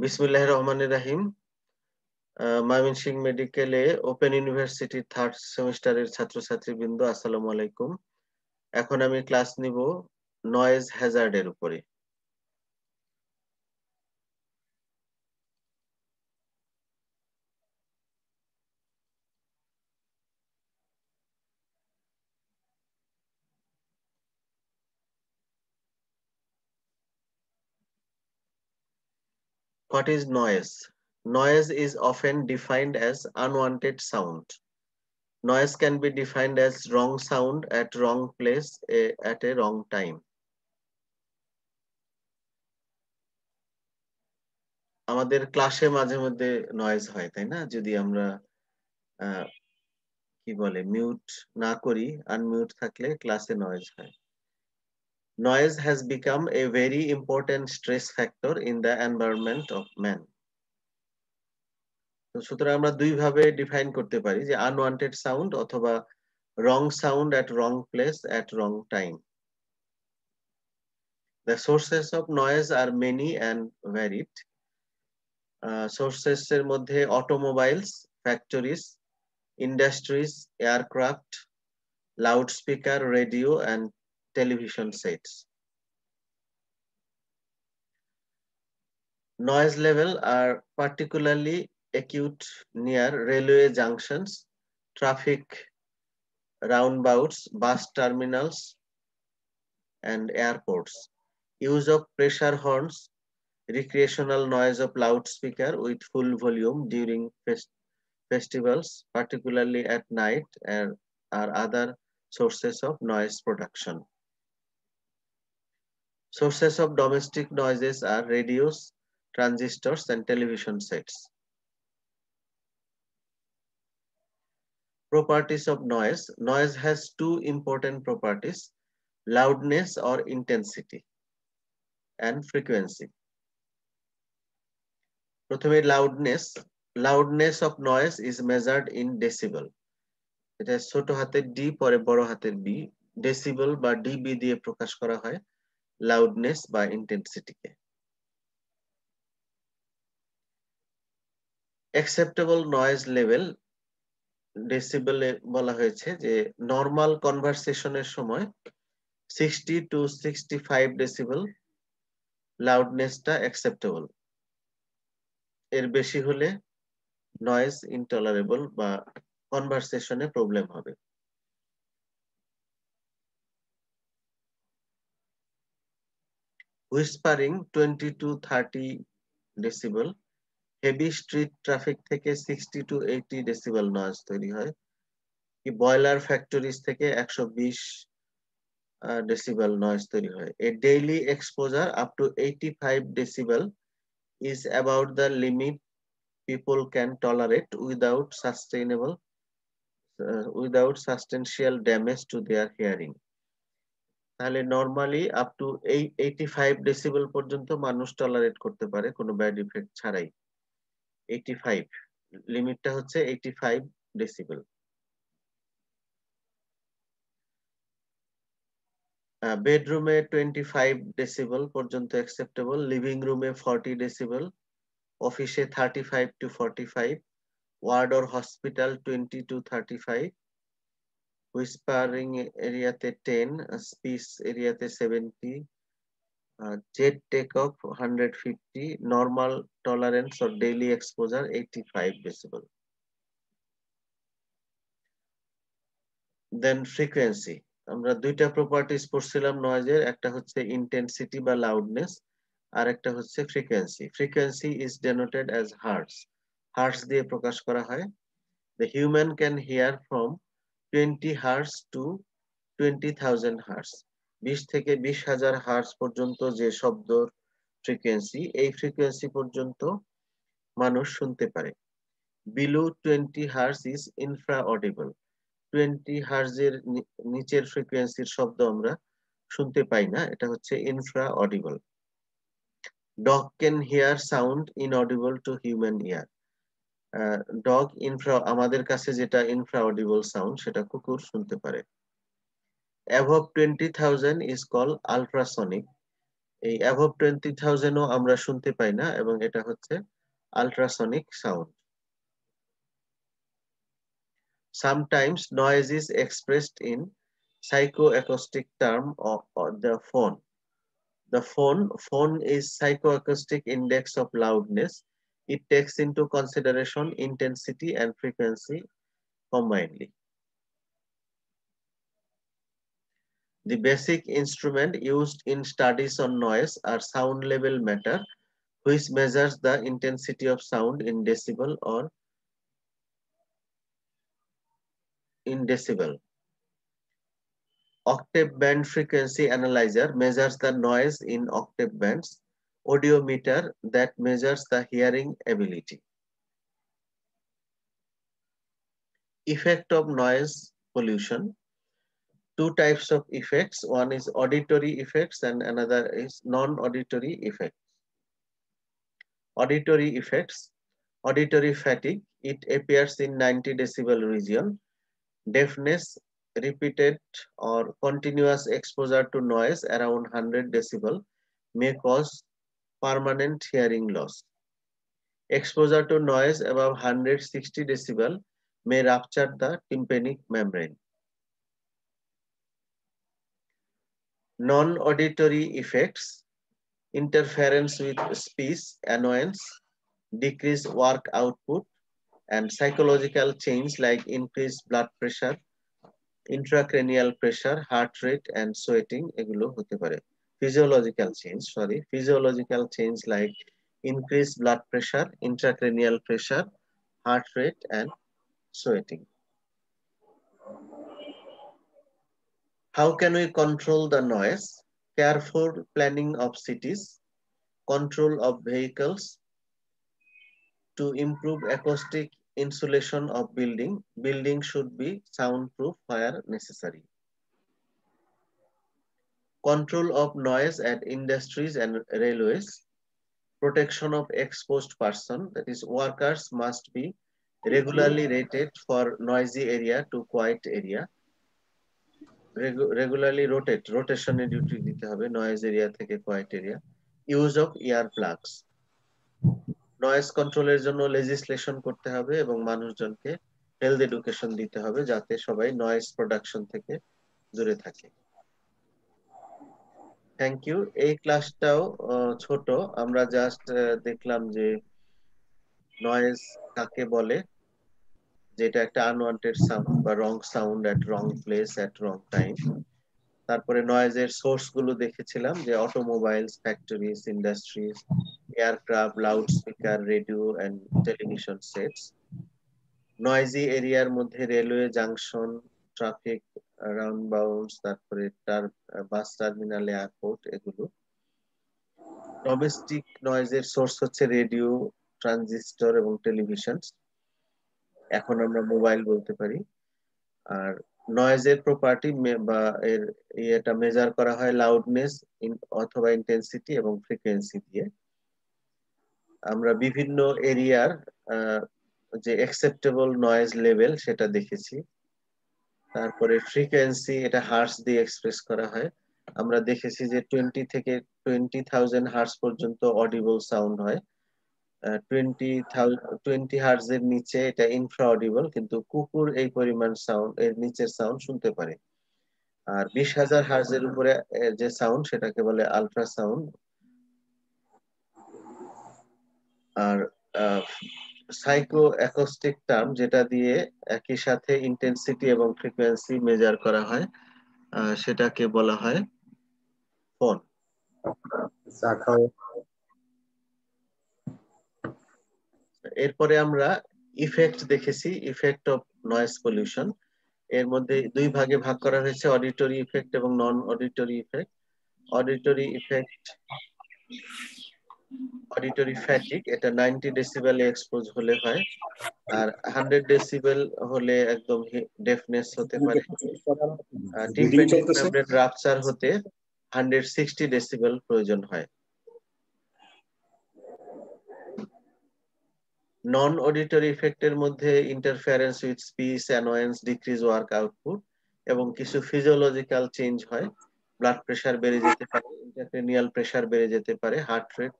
বিসমিল্লাহির রহমানির রাহিম। ময়মনসিংহ মেডিকেলে ওপেন ইউনিভার্সিটির থার্ড সেমিস্টারের ছাত্রছাত্রীবৃন্দ, আসসালামু আলাইকুম। এখন আমি ক্লাস নিব নয়েজ হ্যাজার্ড এর উপরে। What is noise? Noise is often defined as unwanted sound. Noise can be defined as wrong sound at wrong place at a wrong time. আমাদের ক্লাসে মাঝে মধ্যে নয়েজ হয়, তাই না? যদি আমরা আহ, কি বলে মিউট না করি, আনমিউট থাকলে ক্লাসে নয়েজ হয়। Noise has become a very important stress factor in the environment of man. তো সুতরাং আমরা দুই ভাবে ডিফাইন করতে পারি, যে আনওয়ান্টেড সাউন্ড অথবা রং sound at wrong place at wrong time. The sources of noise are many and varied. Sources এর মধ্যে automobiles, factories, industries, aircraft, loudspeaker, radio and television sets. Noise level are particularly acute near railway junctions, traffic roundabouts, bus terminals, and airports. Use of pressure horns, recreational noise of loudspeaker with full volume during festivals, particularly at night, and are other sources of noise production. Sources of domestic noises are radios, transistors, and television sets. Properties of noise. Noise has two important properties: loudness or intensity and frequency. প্রথমে loudness of noise is measured in decibel. এটা ছোট হাতের D পরে বড় হাতের B, decibel বা DB দিয়ে প্রকাশ করা হয় লাউডনেস বা ইন্টেন্সিটিকে। অ্যাকসেপ্টেবল নয়েজ লেভেল ডেসিবেলে বলা হয়েছে যে নরমাল কনভারসেশনের সময় 60 to 65 ডেসিবেল লাউডনেসটা অ্যাকসেপ্টেবল। এর বেশি হলে নয়েজ ইনটলারেবল বা কনভারসেশনে প্রবলেম হবে। Whispering 20 to 30 decibel. Heavy street traffic থেকে 60 to 80 ডেসিবেল নয়েজ তৈরি হয়। কি বয়লার ফ্যাক্টরিজ থেকে 120 ডেসিবেল নয়েজ তৈরি হয়। A daily exposure up to 85 decibel is about the limit people can tolerate without substantial damage to their hearing. তাহলে normally up to 85 decibel পর্যন্ত মানুষ টলারেট করতে পারে কোনো ব্যাড ইফেক্ট ছাড়াই। 85 লিমিটটা হচ্ছে 85 ডেসিবেল। বেডরুমে 25 ডেসিবেল পর্যন্ত অ্যাকসেপ্টেবল, লিভিং রুমে 40 ডেসিবেল, অফিসে 35 to 45, ward or hospital 20 to 35, whispering এরিয়াতে 10, স্পিচ এরিয়াতে 70, jet take off 150, normal tolerance or daily exposure 85 decibel. Then frequency, আমরা দুইটা প্রপার্টিজ পড়ছিলাম নয়েজের, একটা হচ্ছে ইন্টেন্সিটি বা লাউডনেস, আর একটা হচ্ছে frequency. Frequency is denoted as hertz, hertz দিয়ে প্রকাশ করা হয়। The human can hear from 20 hertz to 20,000 hertz. 20 থেকে 20,000 হার্টস পর্যন্ত যে শব্দর ফ্রিকোয়েন্সি, এই ফ্রিকোয়েন্সি পর্যন্ত মানুষ শুনতে পারে। Below 20 hertz is infra audible. 20 হার্জের নিচের ফ্রিকোয়েন্সির শব্দ আমরা শুনতে পাই না, এটা হচ্ছে infra audible. Dog can hear sound inaudible to human ear. Dog আমাদের কাছে যেটা ইনফ্রা অডিবল সাউন্ড, সেটা কুকুর শুনতে পারে। Above 20,000 is call ultrasonic. এই অ্যাবভ 20,000 ও আমরা শুনতে পাই না, এবং এটা হচ্ছে ultrasonic sound. Sometimes noise is expressed in psychoacoustic term of the phone. The phone is psychoacoustic index of loudness. It takes into consideration intensity and frequency combinedly. The basic instrument used in studies on noise are sound level meter, which measures the intensity of sound in decibel or in decibel. Octave band frequency analyzer measures the noise in octave bands. Audiometer that measures the hearing ability. Effect of noise pollution. Two types of effects. One is auditory effects and another is non-auditory effects. Auditory effects. Auditory fatigue. It appears in 90 decibel region. Deafness, repeated or continuous exposure to noise around 100 decibel may cause permanent hearing loss. Exposure to noise above 160 decibel may rupture the tympanic membrane. Non-auditory effects. Interference with speech, annoyance, decreased work output, and psychological change like increased blood pressure, intracranial pressure, heart rate, and sweating এগুলো হতে পারে। Physiological change like increased blood pressure, intracranial pressure, heart rate, and sweating. How can we control the noise? Careful planning of cities, control of vehicles, to improve acoustic insulation of building. Building should be soundproof where necessary. Control of noise at industries and railways. Protection of exposed person, that is workers must be regularly rated for noisy area to quiet area. Regularly rotation duty দিতে হবে noise area থেকে quiet area. Use of ear plugs, noise কন্ট্রোলের জন্য legislation করতে হবে এবং মানুষজনকে health education দিতে হবে যাতে সবাই নয়েজ প্রোডাকশন থেকে দূরে থাকে। Thank you. এই ক্লাসটাও ছোট, আমরা জাস্ট দেখলাম যে নয়েজ কাকে বলে, যেটা একটা আনওয়ান্টেড সাউন্ড বা wrong sound at wrong place at wrong time. তারপরে নয়েজের সোর্স গুলো দেখেছিলাম যে automobiles, factories, industries, aircraft, loud speaker, radio and television sets. Noisy এরিয়ার মধ্যে রেলওয়ে জাংশন, ট্রাফিক রাউন্ডবাউন্ডস, তারপরে বাস টার্মিনাল, এয়ারপোর্ট এগুলো। ডোমেস্টিক নয়েজের সোর্স হচ্ছে রেডিও, ট্রানজিস্টর এবং টেলিভিশন, এখন আমরা মোবাইল বলতে পারি। আর নয়েজের প্রপার্টি বা এর এটা মেজার করা হয় লাউডনেস অথবা ইন্টেন্সিটি এবং ফ্রিকোয়েন্সি দিয়ে। আমরা বিভিন্ন এরিয়ার যে অ্যাকসেপ্টেবল নয়েজ লেভেল সেটা দেখেছি। তারপরে ফ্রিকোয়েন্সি, এটা হার্টস দিয়ে এক্সপ্রেস করা হয়। আমরা দেখেছি যে 20 থেকে 20,000 হার্টস পর্যন্ত অডিবল সাউন্ড হয়। 20 হার্টজ এর নিচে এটা ইনফ্রা অডিবল, কিন্তু কুকুর এই পরিমাণ সাউন্ড, এর নিচের সাউন্ড শুনতে পারে। আর 20,000 হার্টজ এর উপরে যে সাউন্ড সেটাকে বলে আলট্রা সাউন্ড। আর সাইকো অ্যাকোস্টিক টার্ম, যেটা দিয়ে একই সাথে ইন্টেন্সিটি এবং ফ্রিকোয়েন্সি মেজার করা হয়, সেটাকে বলা হয় ফোন। এরপরে আমরা ইফেক্ট দেখেছি, ইফেক্ট অফ নয়েজ পলিউশন। এর মধ্যে দুই ভাগে ভাগ করা হয়েছে, অডিটরি ইফেক্ট এবং non auditory effect. Auditory effect, auditory fatigue, এটা 90 ডেসিবেল এক্সপোজ হলে হয়। আর 100 ডেসিবেল হলে একদম ডেফনেস হতে পারে। টিম্প্যানিক মেমব্রেন রাপচার হতে 160 ডেসিবেল প্রয়োজন হয়। নন অডিটরি ইফেক্টের মধ্যে interference with speech, annoyance, decrease work output এবং কিছু ফিজিওলজিক্যাল চেঞ্জ হয়। ব্লাড প্রেশার বেড়ে যেতে পারে, ইন্ট্রাক্রেনিয়াল প্রেশার বেড়ে যেতে পারে, হার্ট রেট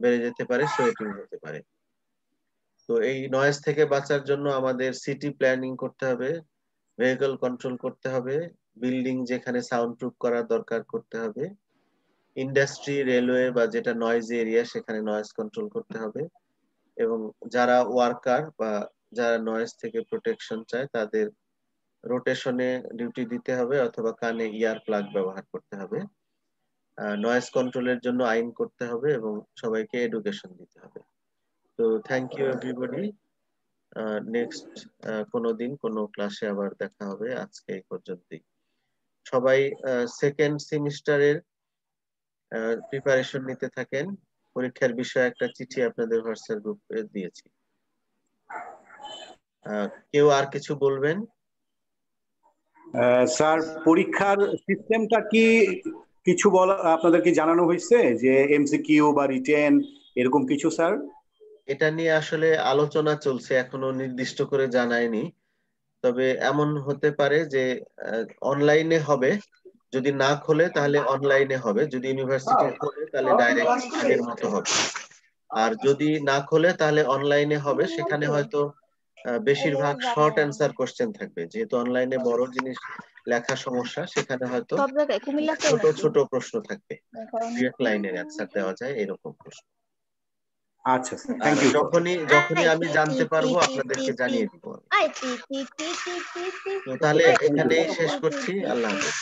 বেড়ে যেতে পারে, সোয়েটিং হতে পারে। তো এই নয়েজ থেকে বাঁচার জন্য আমাদের সিটি প্ল্যানিং করতে হবে, ভেহিকল কন্ট্রোল করতে হবে, বিল্ডিং যেখানে সাউন্ড প্রুফ করার দরকার করতে হবে, ইন্ডাস্ট্রি, রেলওয়ে বা যেটা নয়েজ এরিয়া সেখানে নয়েজ কন্ট্রোল করতে হবে, এবং যারা ওয়ার্কার বা যারা নয়েজ থেকে প্রোটেকশন চায় তাদের রোটেশনে ডিউটি দিতে হবে অথবা কানে ইয়ার প্লাগ ব্যবহার করতে হবে। নয়েজ কন্ট্রোলের জন্য আইন করতে হবে এবং সবাইকে এডুকেশন দিতে হবে। তো থ্যাংক ইউ এভরিবডি। নেক্সট কোনো দিন কোনো ক্লাসে আবার দেখা হবে। আজকে এই পর্যন্তই। সবাই সেকেন্ড সেমিস্টারের প্রিপারেশন নিতে থাকেন। পরীক্ষার বিষয়ে একটা চিঠি আপনাদের হোয়াটসঅ্যাপ গ্রুপে দিয়েছি। কেউ আর কিছু বলবেন? স্যার, পরীক্ষার সিস্টেমটা কি কিছু বলা আপনাদের কি জানানো হয়েছে, যে এমসিকিউ বা রিটেন এরকম কিছু স্যার? এটা নিয়ে আসলে আলোচনা চলছে, এখনো নির্দিষ্ট করে জানায়নি। তবে এমন হতে পারে যে অনলাইনে হবে, যদি না খোলে তাহলে অনলাইনে হবে, যদি ইউনিভার্সিটি খোলে তাহলে ডাইরেক্ট আগের মতো হবে। আর যদি না খোলে তাহলে অনলাইনে হবে, সেখানে হয়তো বেশিরভাগ শর্ট অ্যান্সার কোশ্চেন থাকবে, যেহেতু অনলাইনে বড় জিনিস লেখা সমস্যা, সেখানে হয়তো ছোট ছোট প্রশ্ন থাকবে, এক লাইনের অ্যান্সার দেওয়া যায় এরকম প্রশ্ন। আচ্ছা স্যার, থ্যাংক ইউ। যখনই আমি জানতে পারবো আপনাদেরকে জানিয়ে দিব। তো তাহলে এখানেই শেষ করছি। আল্লাহ হাফেজ।